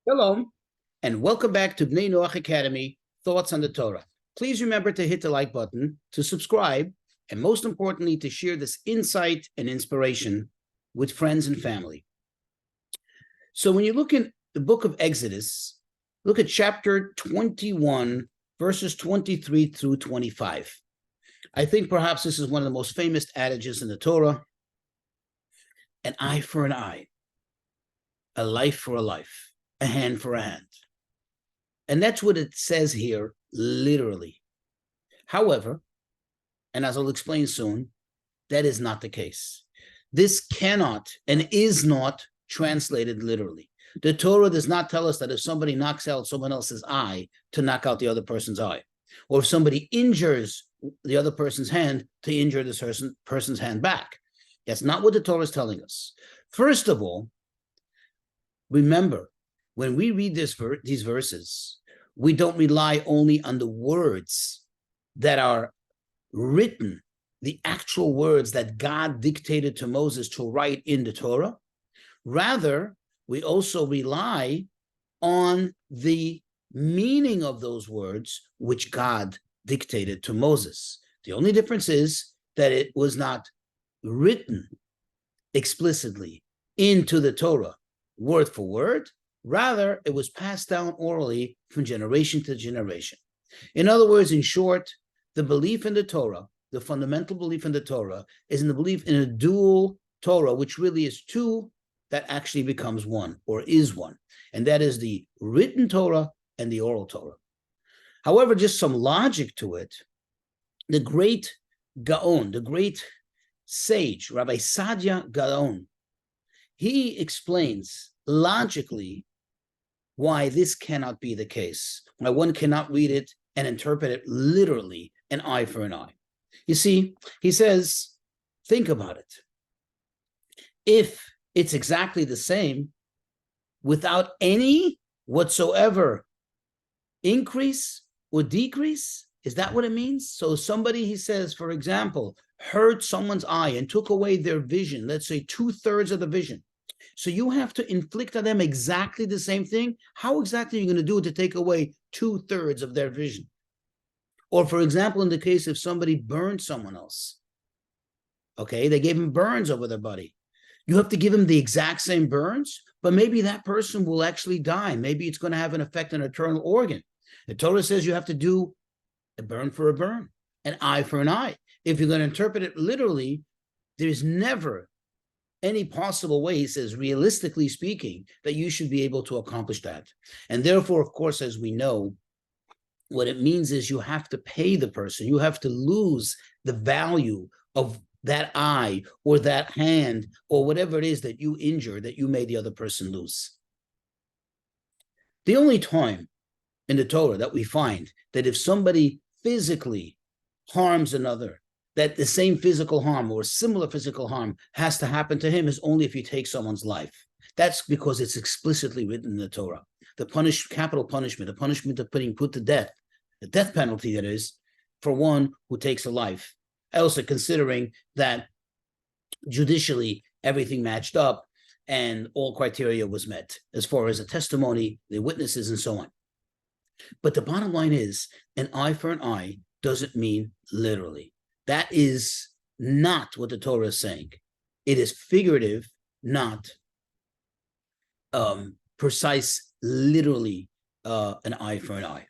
Shalom, and welcome back to Bnei Noach Academy, Thoughts on the Torah. Please remember to hit the like button, to subscribe, and most importantly, to share this insight and inspiration with friends and family. So when you look in the book of Exodus, look at chapter 21, verses 23 through 25. I think perhaps this is one of the most famous adages in the Torah. An eye for an eye, a life for a life, a hand for a hand. And that's what it says here, literally. However, and as I'll explain soon, that is not the case. This cannot and is not translated literally. The Torah does not tell us that if somebody knocks out someone else's eye, to knock out the other person's eye. Or if somebody injures the other person's hand, to injure this person's hand back. That's not what the Torah is telling us. First of all, remember, when we read these verses, we don't rely only on the words that are written, the actual words that God dictated to Moses to write in the Torah. Rather, we also rely on the meaning of those words which God dictated to Moses. The only difference is that it was not written explicitly into the Torah, word for word. Rather, it was passed down orally from generation to generation. In other words, in short, the belief in the Torah, the fundamental belief in the Torah, is in the belief in a dual Torah, which really is two that actually becomes one, or is one. And that is the written Torah and the oral Torah. However, just some logic to it, the great Gaon, the great sage, Rabbi Sadia Gaon, he explains logically why this cannot be the case, why one cannot read it and interpret it literally, an eye for an eye. You see, he says, think about it. If it's exactly the same, without any whatsoever increase or decrease, is that what it means? So somebody, he says, for example, hurt someone's eye and took away their vision, let's say 2/3 of the vision. So you have to inflict on them exactly the same thing. How exactly are you going to do it to take away 2/3 of their vision? Or for example, in the case if somebody burned someone else, okay, they gave him burns over their body. You have to give him the exact same burns, but maybe that person will actually die. Maybe it's going to have an effect on an internal organ. The Torah says you have to do a burn for a burn, an eye for an eye. If you're going to interpret it literally, there's never any possible way, he says, realistically speaking, that you should be able to accomplish that. And therefore, of course, as we know, what it means is you have to pay the person. You have to lose the value of that eye or that hand or whatever it is that you injured, that you made the other person lose. The only time in the Torah that we find that if somebody physically harms another, that the same physical harm or similar physical harm has to happen to him is only if you take someone's life. That's because it's explicitly written in the Torah. The capital punishment, the punishment of being put to death, the death penalty that is, for one who takes a life. Also considering that judicially everything matched up and all criteria was met as far as the testimony, the witnesses, and so on. But the bottom line is, an eye for an eye doesn't mean literally. That is not what the Torah is saying. It is figurative, not precise, literally an eye for an eye.